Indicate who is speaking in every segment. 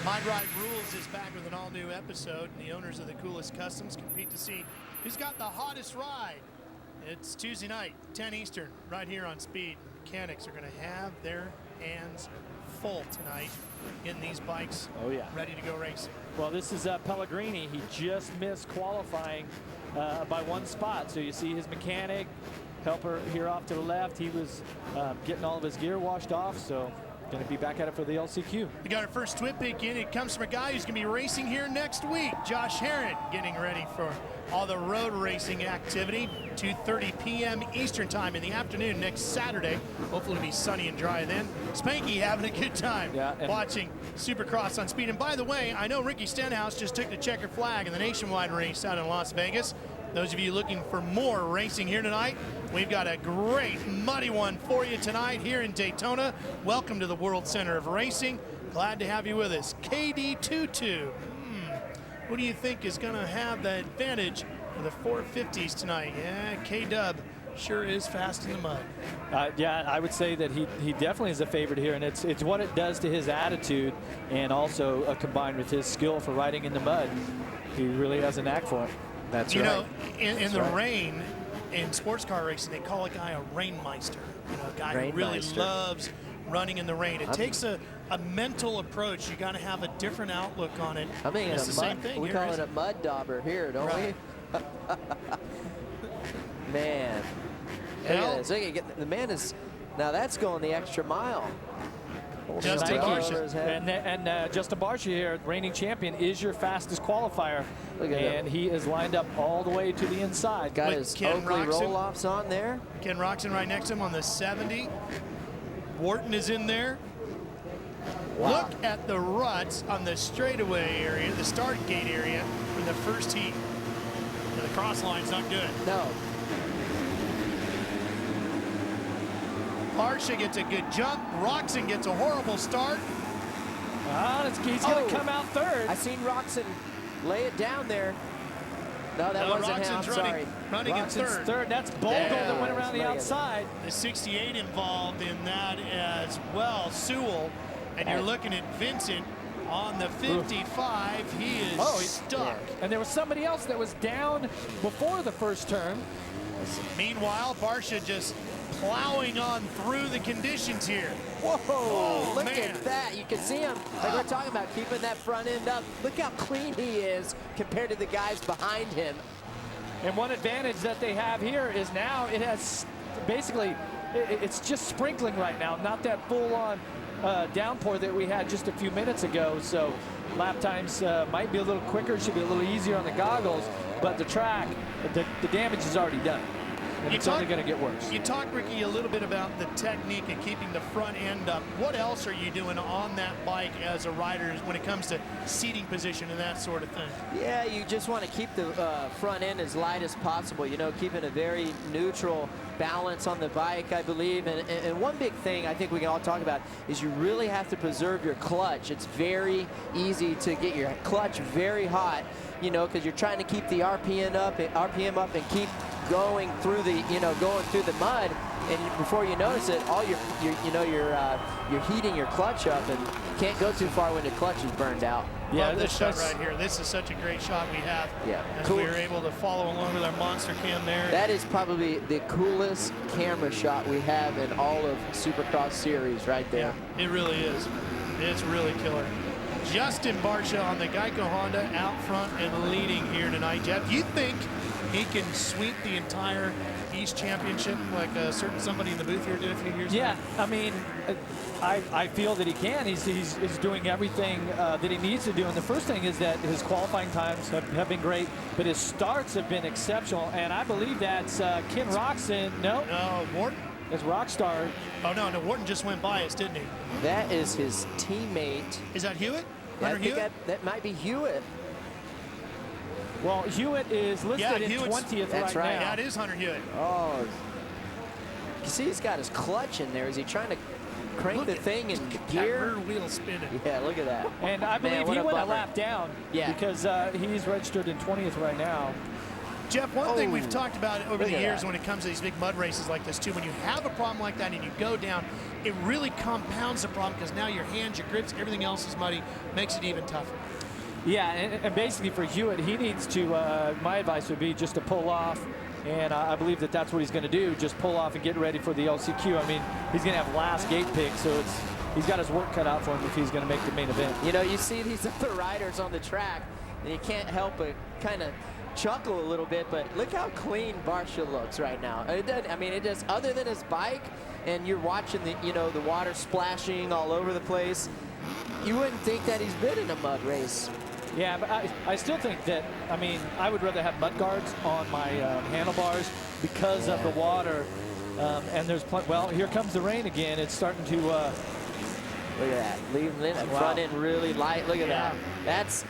Speaker 1: My Ride Rules is back with an all-new episode. The owners of the coolest customs compete to see who's got the hottest ride. It's Tuesday night, 10 Eastern, right here on Speed. Mechanics are going to have their hands full tonight in these bikes.
Speaker 2: Oh yeah,
Speaker 1: ready to go racing.
Speaker 2: Well, this is Pellegrini. He just missed qualifying by one spot. So you see his mechanic helper here off to the left. He was getting all of his gear washed off. So going to be back at it for the LCQ.
Speaker 1: We got our first twit pick in. It comes from a guy who's going to be racing here next week. Josh Herron getting ready for all the road racing activity. 2:30 p.m. Eastern time in the afternoon next Saturday. Hopefully it'll be sunny and dry then. Spanky having a good time watching Supercross on Speed. And by the way, I know Ricky Stenhouse just took the checker flag in the nationwide race out in Las Vegas. Those of you looking for more racing here tonight, we've got a great muddy one for you tonight here in Daytona. Welcome to the World Center of Racing. Glad to have you with us. KD22. Who do you think is going to have the advantage for the 450s tonight? Yeah, K-Dub sure is fast in the mud.
Speaker 2: Yeah, I would say that he definitely is a favorite here, and it's what it does to his attitude, and also combined with his skill for riding in the mud. He really has a knack for it.
Speaker 3: That's
Speaker 1: right.
Speaker 3: You
Speaker 1: know, in the rain, in sports car racing, they call a guy a rainmeister. You know, a guy who really loves running in the rain. It takes a mental approach. You got to have a different outlook on it.
Speaker 3: I mean,
Speaker 1: it's the same thing.
Speaker 3: We call it a mud dauber here, don't we? Man, look at this. Look at, the man is now that's going the extra mile.
Speaker 1: Justin Barcia.
Speaker 2: And Justin Barcia here, reigning champion, is your fastest qualifier. Look at him. He is lined up all the way to the inside.
Speaker 3: Got his Oakley roll-offs on there.
Speaker 1: Ken Roxon right next to him on the 70. Wharton is in there. Wow. Look at the ruts on the straightaway area, the start gate area for the first heat. The cross line's not good.
Speaker 3: No.
Speaker 1: Barcia gets a good jump. Roxon gets a horrible start.
Speaker 2: He's going to come out third.
Speaker 3: I seen Roxon lay it down there. No, that wasn't him. I'm sorry.
Speaker 1: Running in third.
Speaker 2: That's Bogle that went around the outside.
Speaker 1: The 68 involved in that as well. Sewell. And you're looking at Vincent on the 55. He is stuck.
Speaker 2: Yeah. And there was somebody else that was down before the first turn.
Speaker 1: Meanwhile, Barcia just plowing on through the conditions here.
Speaker 3: Whoa, look at that. You can see him, like we're talking about, keeping that front end up. Look how clean he is compared to the guys behind him.
Speaker 2: And one advantage that they have here is now it has basically, it's just sprinkling right now, not that full-on downpour that we had just a few minutes ago. So lap times might be a little quicker, should be a little easier on the goggles, but the track, the damage is already done. And it's only going to get worse.
Speaker 1: You talked, Ricky, a little bit about the technique and keeping the front end up. What else are you doing on that bike as a rider when it comes to seating position and that sort of thing?
Speaker 3: Yeah, you just want to keep the front end as light as possible, you know, keeping a very neutral balance on the bike, I believe. And one big thing I think we can all talk about is you really have to preserve your clutch. It's very easy to get your clutch very hot, you know, because you're trying to keep the RPM up and keep going through the, going through the mud, and before you notice it, all you're heating your clutch up, and can't go too far when the clutch is burned out.
Speaker 1: Yeah, this shot right here. This is such a great shot we have.
Speaker 3: Yeah,
Speaker 1: as we were able to follow along with our monster cam there.
Speaker 3: That is probably the coolest camera shot we have in all of Supercross series, right there.
Speaker 1: Yeah, it really is. It's really killer. Justin Barcia on the Geico Honda out front and leading here tonight. Jeff, you think he can sweep the entire East Championship like a certain somebody in the booth here did a few years ago?
Speaker 2: Yeah, I mean, I feel that he can. He's doing everything that he needs to do. And the first thing is that his qualifying times have been great, but his starts have been exceptional. And I believe that's Ken Roxon. No,
Speaker 1: Wharton.
Speaker 2: It's Rockstar.
Speaker 1: Oh, no, Wharton just went by us, didn't he?
Speaker 3: That is his teammate.
Speaker 1: Is that Hewitt?
Speaker 3: I think that might be Hewitt.
Speaker 2: Well, Hewitt is listed in 20th right now.
Speaker 1: Yeah, it is Hunter Hewitt.
Speaker 3: Oh, you see he's got his clutch in there. Is he trying to crank the thing in gear?
Speaker 1: That rear wheel spinning.
Speaker 3: Yeah, look at that.
Speaker 2: And I believe he went a lap down because he's registered in 20th right now.
Speaker 1: Jeff, one thing we've talked about over the
Speaker 3: Look at
Speaker 1: years
Speaker 3: that.
Speaker 1: when it comes to these big mud races like this too, when you have a problem like that and you go down, it really compounds the problem because now your hands, your grips, everything else is muddy, makes it even tougher.
Speaker 2: Yeah, and basically for Hewitt, he needs to, my advice would be just to pull off, and I believe that that's what he's going to do, just pull off and get ready for the LCQ. I mean, he's going to have last gate pick, so he's got his work cut out for him if he's going to make the main event.
Speaker 3: You know, you see these other riders on the track, and you can't help but kind of chuckle a little bit, but look how clean Barcia looks right now. I mean, it just, other than his bike, and you're watching the, you know, the water splashing all over the place, you wouldn't think that he's been in a mud race.
Speaker 2: Yeah, but I still think that, I mean, I would rather have mud guards on my handlebars because of the water. And there's, well, here comes the rain again. It's starting to.
Speaker 3: Look at that. Leaving the front end really light. Look at that. That's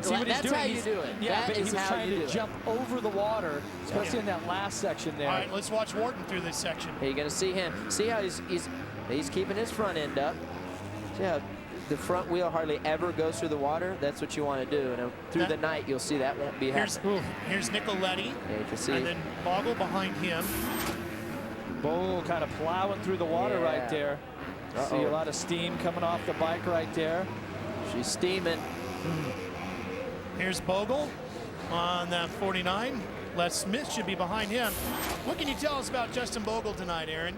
Speaker 3: how you do it.
Speaker 2: Yeah,
Speaker 3: that
Speaker 2: but he
Speaker 3: is
Speaker 2: was
Speaker 3: how
Speaker 2: trying
Speaker 3: you
Speaker 2: to
Speaker 3: do
Speaker 2: jump over the water, especially in that last section there.
Speaker 1: All right, let's watch Wharton through this section.
Speaker 3: You're going to see him. See how he's keeping his front end up. See how the front wheel hardly ever goes through the water. That's what you want to do. And through the night, you'll see that won't be happening.
Speaker 1: Here's Nicoletti,
Speaker 3: Yeah, you can see.
Speaker 1: and then Bogle behind him.
Speaker 2: Bogle kind of plowing through the water right there. See a lot of steam coming off the bike right there.
Speaker 3: She's steaming.
Speaker 1: Here's Bogle on that 49. Les Smith should be behind him. What can you tell us about Justin Bogle tonight, Aaron?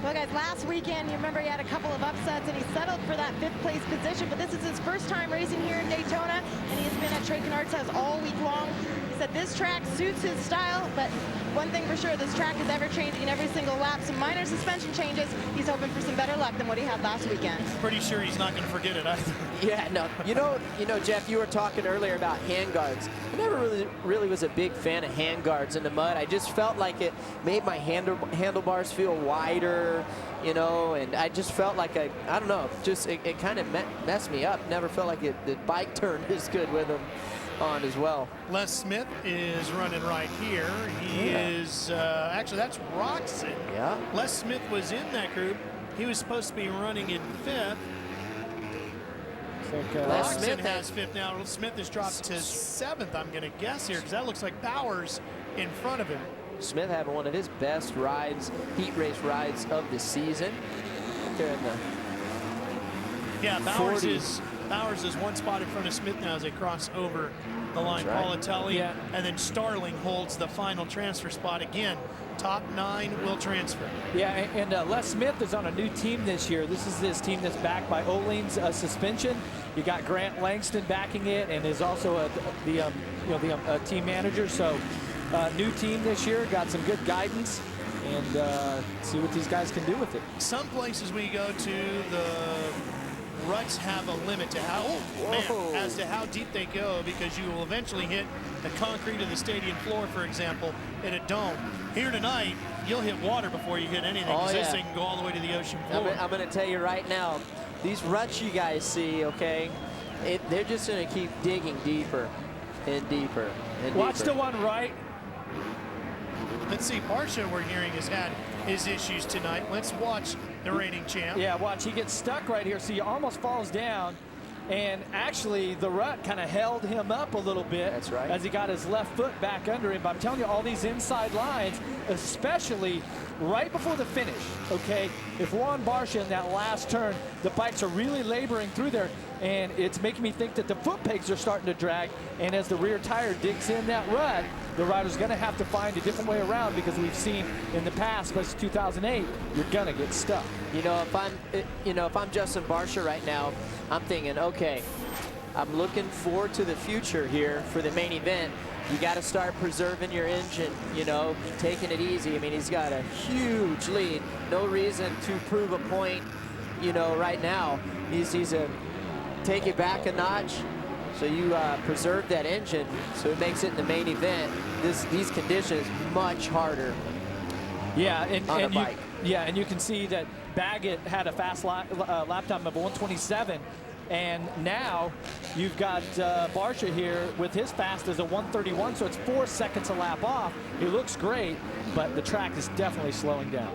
Speaker 4: Well, guys, last weekend, you remember he had a couple of upsets and he settled for that 5th place position, but this is his first time racing here in Daytona, and he has been at Trey Canard's house all week long. He said this track suits his style, but one thing for sure, this track is ever changing every single lap. Some minor suspension changes. He's hoping for some better luck than what he had last weekend.
Speaker 1: Pretty sure he's not going to forget it either.
Speaker 3: Yeah, no. You know, Jeff, you were talking earlier about hand guards. I never really was a big fan of hand guards in the mud. I just felt like it made my handlebars feel wider, you know, and I just felt like I don't know, just it kind of messed me up. Never felt like the bike turned as good with them on as well.
Speaker 1: Les Smith is running right here. He is, actually, that's Roxon.
Speaker 3: Yeah.
Speaker 1: Les Smith was in that group. He was supposed to be running in 5th.
Speaker 3: Les
Speaker 1: Roxon
Speaker 3: Smith
Speaker 1: has 5th now. Smith has dropped to 7th, I'm going to guess here, because that looks like Bowers in front of him.
Speaker 3: Smith having one of his best rides, heat race rides of the season. There in the
Speaker 1: Yeah, Bowers is one spot in front of Smith now as they cross over the line.
Speaker 3: That's right.
Speaker 1: Paulatelli,
Speaker 2: Yeah.
Speaker 1: and then Starling holds the final transfer spot again. Top 9 will transfer.
Speaker 2: Yeah, and Les Smith is on a new team this year. This is this team that's backed by Olean's suspension. You got Grant Langston backing it, and is also the team manager. So new team this year, got some good guidance, and see what these guys can do with it.
Speaker 1: Some places we go to, the ruts have a limit to as to how deep they go, because you will eventually hit the concrete of the stadium floor, for example, in a dome. Here tonight, you'll hit water before you hit anything, because this thing can go all the way to the ocean floor.
Speaker 3: I'm going to tell you right now, these ruts you guys see, okay, they're just going to keep digging deeper and deeper and
Speaker 2: Watch
Speaker 3: deeper.
Speaker 2: the one right.
Speaker 1: Let's see, Barcia, we're hearing, has had his issues tonight. Let's watch the reigning champ.
Speaker 2: Yeah, watch, he gets stuck right here, so he almost falls down. And actually, the rut kind of held him up a little bit.
Speaker 3: That's right.
Speaker 2: As he got his left foot back under him. But I'm telling you, all these inside lines, especially right before the finish, okay? If we're on Barcia in that last turn, the bikes are really laboring through there, and it's making me think that the foot pegs are starting to drag, and as the rear tire digs in that rut, the rider's gonna have to find a different way around, because we've seen in the past, especially 2008, you're gonna get stuck.
Speaker 3: You know, if I'm Justin Barcia right now, I'm thinking, okay, I'm looking forward to the future here for the main event. You got to start preserving your engine, you know, taking it easy. I mean, he's got a huge lead. No reason to prove a point, you know, right now. He's a take it back a notch. So you preserve that engine, so it makes it in the main event. These conditions much harder.
Speaker 2: Yeah, and you can see that Baggett had a fast lap time of 127, and now you've got Barcia here with his fast as a 131, so it's 4 seconds a lap off. He looks great, but the track is definitely slowing down.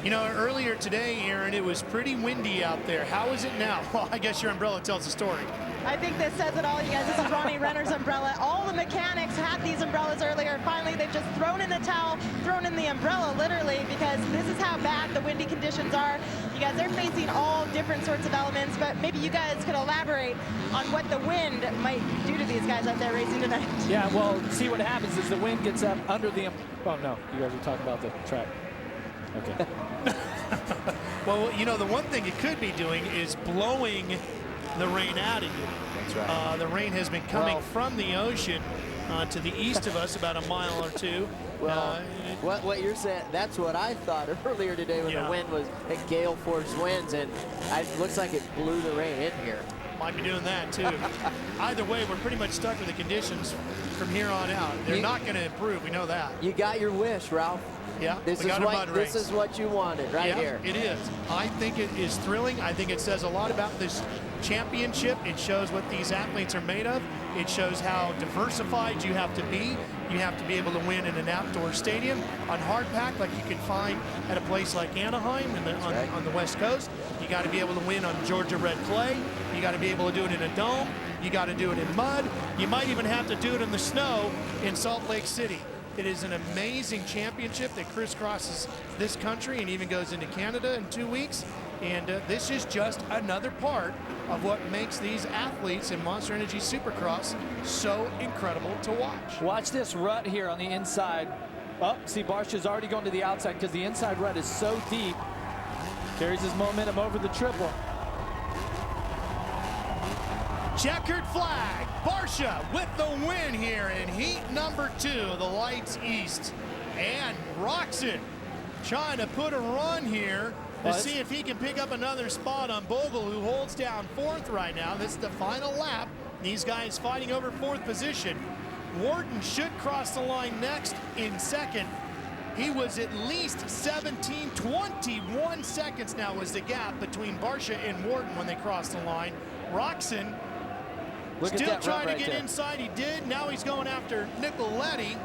Speaker 1: You know, earlier today, Aaron, it was pretty windy out there. How is it now? Well, I guess your umbrella tells the story.
Speaker 4: I think this says it all, you guys. This is Ronnie Renner's umbrella. All the mechanics had these umbrellas earlier. Finally, they've just thrown in the towel, thrown in the umbrella, literally, because this is how bad the windy conditions are. You guys, they're facing all different sorts of elements, but maybe you guys could elaborate on what the wind might do to these guys out there racing tonight.
Speaker 2: Yeah, well, see what happens is the wind gets up under the, oh no, you guys are talking about the track. Okay.
Speaker 1: Well, you know, the one thing it could be doing is blowing the rain out of you.
Speaker 3: That's right.
Speaker 1: The rain has been coming from the ocean to the east of us about a mile or two.
Speaker 3: Well, what you're saying, that's what I thought earlier today when the wind was at gale force winds, and it looks like it blew the rain in here.
Speaker 1: Might be doing that too. Either way, we're pretty much stuck with the conditions from here on out. They're not going to improve. We know that.
Speaker 3: You got your wish, Ralph.
Speaker 1: Yeah,
Speaker 3: this is what you wanted right here.
Speaker 1: It is. I think it is thrilling. I think it says a lot about this championship. It shows what these athletes are made of. It shows how diversified you have to be. You have to be able to win in an outdoor stadium on hard pack like you can find at a place like Anaheim on the West Coast. You got to be able to win on Georgia red clay. You got to be able to do it in a dome. You got to do it in mud. You might even have to do it in the snow in Salt Lake City. It is an amazing championship that crisscrosses this country and even goes into Canada in 2 weeks. And this is just another part of what makes these athletes in Monster Energy Supercross so incredible to watch.
Speaker 2: Watch this rut here on the inside. Oh, see, Barsha's already going to the outside because the inside rut is so deep. Carries his momentum over the triple.
Speaker 1: Checkered flag. Barsha with the win here in heat number 2. The lights east. And Roxon trying to put a run here to see if he can pick up another spot on Bogle, who holds down 4th right now. This is the final lap. These guys fighting over 4th position. Wharton should cross the line next in 2nd. He was at least 21 seconds now was the gap between Barsha and Wharton when they crossed the line. Roxon still trying to get inside. He did. Now he's going after Nicoletti.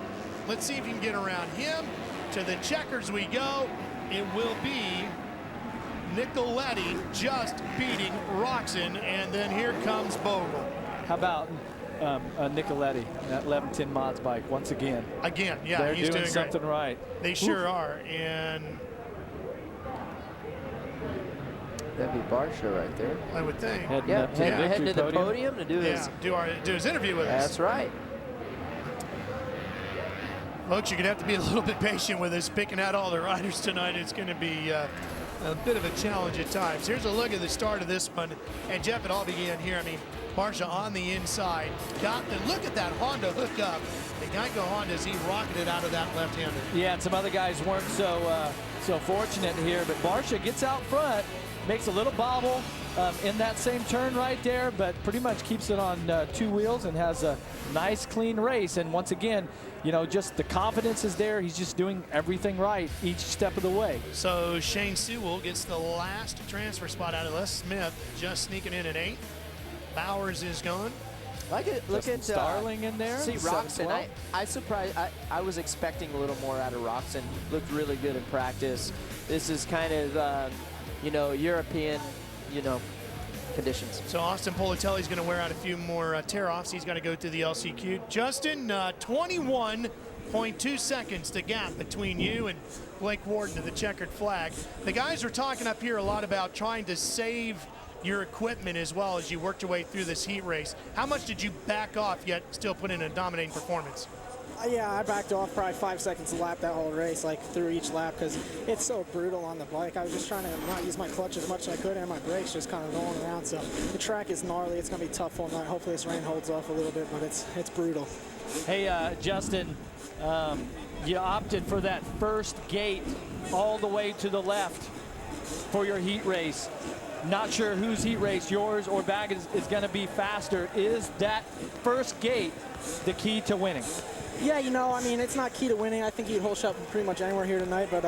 Speaker 1: Let's see if he can get around him. To the checkers we go. It will be Nicoletti just beating Roxon, and then here comes Bogle.
Speaker 2: How about Nicoletti, that 1110 mods bike once again?
Speaker 1: Again, yeah,
Speaker 2: they're
Speaker 1: he's doing
Speaker 2: something
Speaker 1: great.
Speaker 2: right.
Speaker 1: They sure are, and
Speaker 3: that'd be Barsha right there.
Speaker 1: I would think.
Speaker 3: Heading to the podium to do
Speaker 1: his interview with us.
Speaker 3: That's right.
Speaker 1: Folks, you're going to have to be a little bit patient with us picking out all the riders tonight. It's going to be a bit of a challenge at times. Here's a look at the start of this one. And Jeff, it all began here. I mean, Barsha on the inside. Look at that Honda hookup. The Geico Hondas, he rocketed out of that left-hander.
Speaker 2: Yeah, and some other guys weren't so fortunate here. But Barsha gets out front, makes a little bobble in that same turn right there, but pretty much keeps it on 2 wheels and has a nice, clean race. And once again, you know, just the confidence is there. He's just doing everything right each step of the way.
Speaker 1: So Shane Sewell gets the last transfer spot out of Les Smith, just sneaking in at 8th. Bowers is going.
Speaker 3: Look at
Speaker 2: Starling in there.
Speaker 3: See Roxon. I was expecting a little more out of Roxon. Looked really good in practice. This is kind of you know, European, you know, conditions.
Speaker 1: So Austin Politelli's going to wear out a few more tear-offs. He's got to go through the LCQ. Justin, 21.2 seconds the gap between you and Blake Wharton to the checkered flag. The guys are talking up here a lot about trying to save your equipment as well as you worked your way through this heat race. How much did you back off yet still put in a dominating performance?
Speaker 5: Yeah, I backed off probably 5 seconds a lap that whole race, like through each lap, because it's so brutal on the bike. I was just trying to not use my clutch as much as I could, and my brakes just kind of rolling around. So the track is gnarly. It's going to be tough all night. Hopefully this rain holds off a little bit, but it's brutal.
Speaker 2: Hey, Justin, you opted for that first gate all the way to the left for your heat race. Not sure whose heat race, yours or Bag, is going to be faster. Is that first gate the key to winning?
Speaker 5: Yeah, you know, I mean, it's not key to winning. I think you'd hole shot pretty much anywhere here tonight, but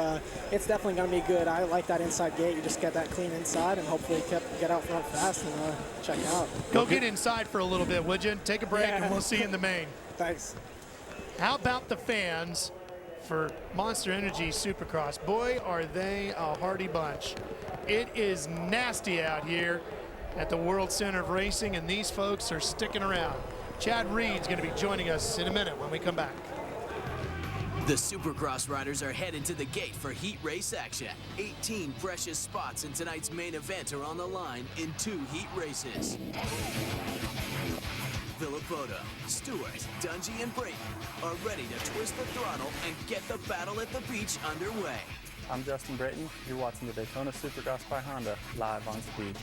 Speaker 5: it's definitely going to be good. I like that inside gate. You just get that clean inside and hopefully get out front fast and check it out.
Speaker 1: Go get inside for a little bit, would you? Take a break and we'll see you in the main.
Speaker 5: Thanks.
Speaker 1: How about the fans for Monster Energy Supercross. Boy, are they a hardy bunch. It is nasty out here at the World Center of Racing, and these folks are sticking around. Chad Reed's going to be joining us in a minute when we come back.
Speaker 6: The Supercross riders are headed to the gate for heat race action. 18 precious spots in tonight's main event are on the line in 2 heat races. Villapoto, Stewart, Dungey, and Brayton are ready to twist the throttle and get the battle at the beach underway.
Speaker 7: I'm Justin Brayton. You're watching the Daytona Supercross by Honda live on Speed.